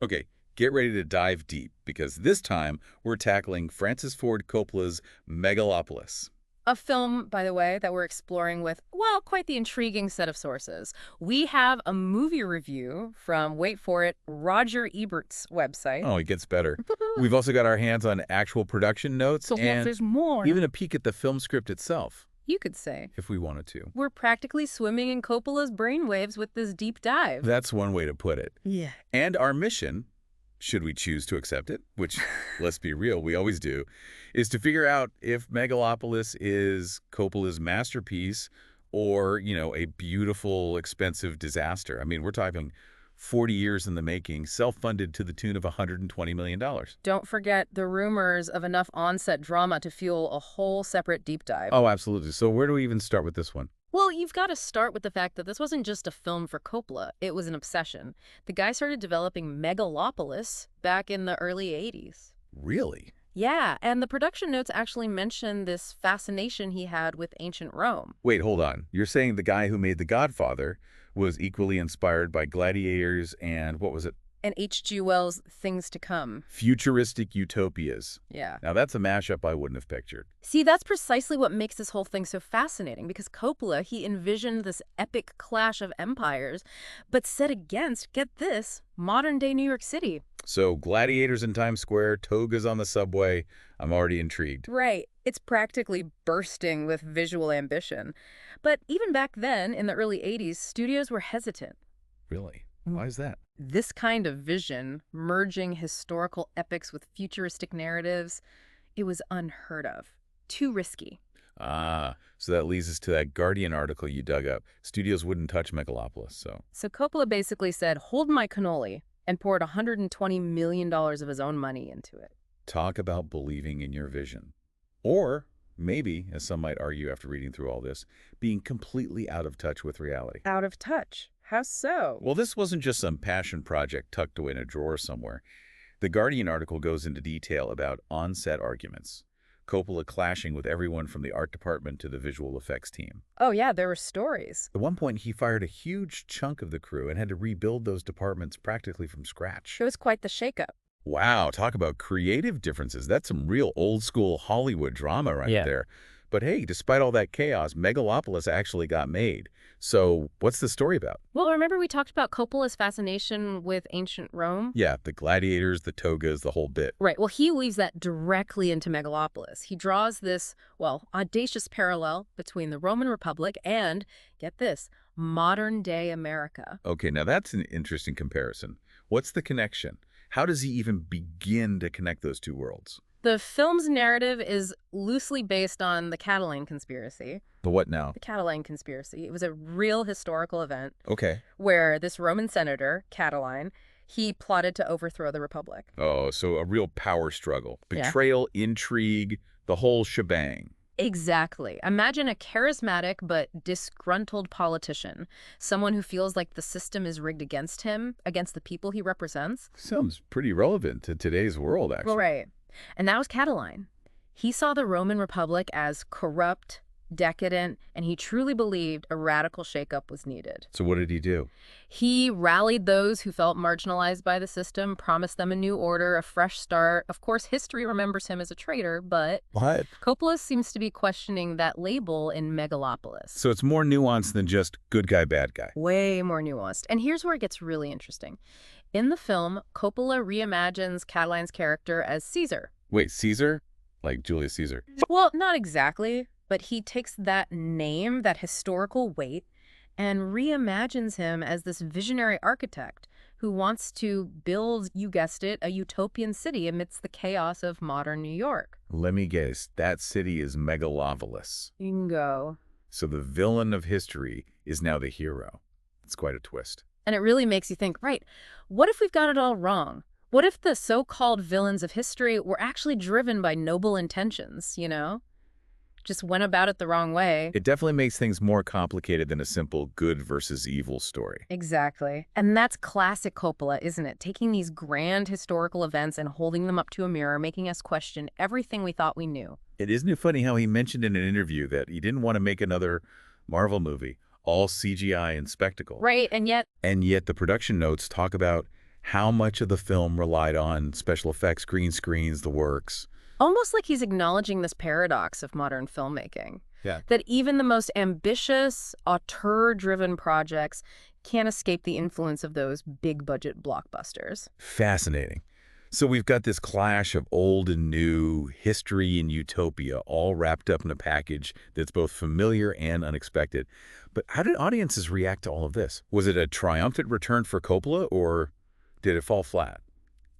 Okay, get ready to dive deep because this time we're tackling Francis Ford Coppola's Megalopolis. A film, by the way, that we're exploring with, well, quite the intriguing set of sources. We have a movie review from, wait for it, Roger Ebert's website. Oh, it gets better. We've also got our hands on actual production notes So what and is more, even a peek at the film script itself, you could say, if we wanted to. we're practically swimming in Coppola's brainwaves with this deep dive. That's one way to put it. Yeah. And our mission, should we choose to accept it, which, let's be real, we always do, is to figure out if Megalopolis is Coppola's masterpiece or, a beautiful, expensive disaster. I mean, we're talking 40 years in the making, self-funded to the tune of $120 million. Don't forget the rumors of enough on-set drama to fuel a whole separate deep dive. Oh, absolutely. So where do we even start with this one? Well, you've got to start with the fact that this wasn't just a film for Coppola. It was an obsession. The guy started developing Megalopolis back in the early 80s. Really? Yeah, and the production notes actually mention this fascination he had with ancient Rome. Wait, hold on. You're saying the guy who made The Godfather was equally inspired by gladiators and, what was it, And H.G. Wells' Things to Come. futuristic utopias. Yeah. Now, that's a mashup I wouldn't have pictured. See, that's precisely what makes this whole thing so fascinating, because Coppola, he envisioned this epic clash of empires, but set against, get this, modern-day New York City. So, gladiators in Times Square, togas on the subway. I'm already intrigued. Right. It's practically bursting with visual ambition. But even back then, in the early 80s, studios were hesitant. Really? Why is that? This kind of vision, merging historical epics with futuristic narratives, it was unheard of. Too risky. Ah, so that leads us to that Guardian article you dug up. Studios wouldn't touch Megalopolis, so. So Coppola basically said, hold my cannoli, and poured $120 million of his own money into it. Talk about believing in your vision. Or maybe, as some might argue after reading through all this, being completely out of touch with reality. Out of touch. How so? Well, this wasn't just some passion project tucked away in a drawer somewhere. The Guardian article goes into detail about on-set arguments, Coppola clashing with everyone from the art department to the visual effects team. Oh yeah, there were stories. At one point, he fired a huge chunk of the crew and had to rebuild those departments practically from scratch. It was quite the shakeup. Wow, talk about creative differences. That's some real old-school Hollywood drama right Yeah. there. But hey, despite all that chaos, Megalopolis actually got made. So what's the story about? Well, remember we talked about Coppola's fascination with ancient Rome? Yeah, the gladiators, the togas, the whole bit. Right. Well, he weaves that directly into Megalopolis. He draws this, well, audacious parallel between the Roman Republic and, get this, modern-day America. Okay, now that's an interesting comparison. What's the connection? How does he even begin to connect those two worlds? The film's narrative is loosely based on the Catalan conspiracy. The what now? The Catalan conspiracy. It was a real historical event Okay. where this Roman senator, Catalan, he plotted to overthrow the Republic. Oh, so a real power struggle. Yeah. Betrayal, intrigue, the whole shebang. Exactly. Imagine a charismatic but disgruntled politician, someone who feels like the system is rigged against him, against the people he represents. Sounds pretty relevant to today's world, actually. Well, right. And that was Catalan. He saw the Roman Republic as corrupt, decadent, and he truly believed a radical shakeup was needed. So what did he do? He rallied those who felt marginalized by the system, promised them a new order, a fresh start. Of course, history remembers him as a traitor, but What? Coppola seems to be questioning that label in Megalopolis. So it's more nuanced than just good guy, bad guy. Way more nuanced. And here's where it gets really interesting. In the film, Coppola reimagines Catalan's character as Caesar. Wait, Caesar? Like Julius Caesar. Well, not exactly, but he takes that name, that historical weight, and reimagines him as this visionary architect who wants to build, you guessed it, a utopian city amidst the chaos of modern New York. Let me guess, that city is Megalopolis. Bingo. So the villain of history is now the hero. It's quite a twist. And it really makes you think, right, what if we've got it all wrong? What if the so-called villains of history were actually driven by noble intentions, you know? Just went about it the wrong way. It definitely makes things more complicated than a simple good versus evil story. Exactly. And that's classic Coppola, isn't it? Taking these grand historical events and holding them up to a mirror, making us question everything we thought we knew. Isn't it funny how he mentioned in an interview that he didn't want to make another Marvel movie, all CGI and spectacle. Right, and yet And yet the production notes talk about how much of the film relied on special effects, green screens, the works. Almost like he's acknowledging this paradox of modern filmmaking. Yeah. That even the most ambitious, auteur-driven projects can't escape the influence of those big-budget blockbusters. Fascinating. So we've got this clash of old and new, history and utopia, all wrapped up in a package that's both familiar and unexpected. But how did audiences react to all of this? Was it a triumphant return for Coppola, or did it fall flat?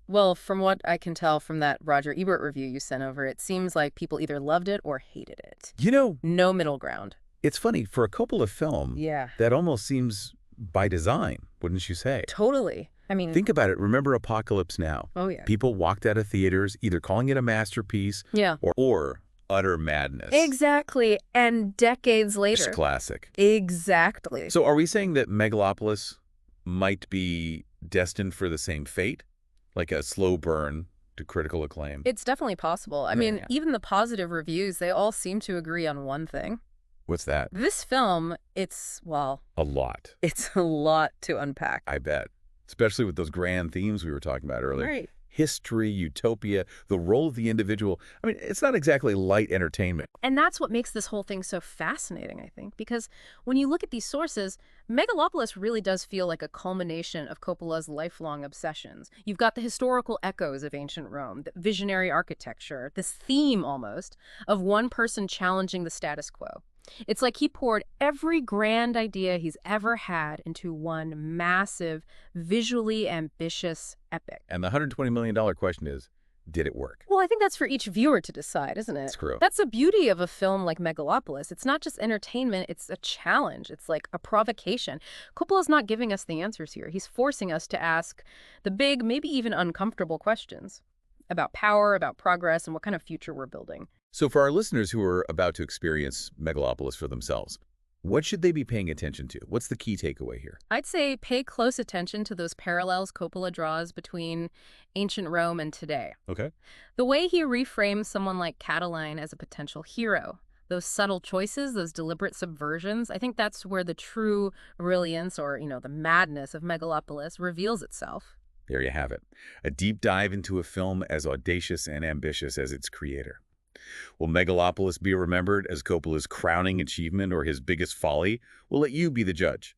Well, from what I can tell from that Roger Ebert review you sent over, it seems like people either loved it or hated it. You know, No middle ground. it's funny, for a Coppola film, Yeah. that almost seems by design, wouldn't you say? Totally. I mean, Think about it. Remember Apocalypse Now? oh yeah. People walked out of theaters either calling it a masterpiece Yeah. or utter madness. Exactly. And decades Just later. classic. Exactly. So are we saying that Megalopolis might be destined for the same fate? Like a slow burn to critical acclaim? It's definitely possible. I Yeah, mean, yeah. even the positive reviews, they all seem to agree on one thing. What's that? This film, well, A lot, it's a lot to unpack. I bet. Especially with those grand themes we were talking about earlier. Right. History, utopia, the role of the individual. I mean, it's not exactly light entertainment. And that's what makes this whole thing so fascinating, I think, because when you look at these sources, Megalopolis really does feel like a culmination of Coppola's lifelong obsessions. You've got the historical echoes of ancient Rome, the visionary architecture, this theme almost of one person challenging the status quo. It's like he poured every grand idea he's ever had into one massive, visually ambitious epic. And the $120 million question is, did it work? Well, I think that's for each viewer to decide, isn't it? Screw. That's the beauty of a film like Megalopolis. It's not just entertainment, it's a challenge. It's like a provocation. Coppola's not giving us the answers here. He's forcing us to ask the big, maybe even uncomfortable questions about power, about progress, and what kind of future we're building. So for our listeners who are about to experience Megalopolis for themselves, what should they be paying attention to? What's the key takeaway here? I'd say pay close attention to those parallels Coppola draws between ancient Rome and today. Okay. The way he reframes someone like Catiline as a potential hero, those subtle choices, those deliberate subversions, I think that's where the true brilliance or, the madness of Megalopolis reveals itself. There you have it. A deep dive into a film as audacious and ambitious as its creator. Will Megalopolis be remembered as Coppola's crowning achievement or his biggest folly? We'll let you be the judge.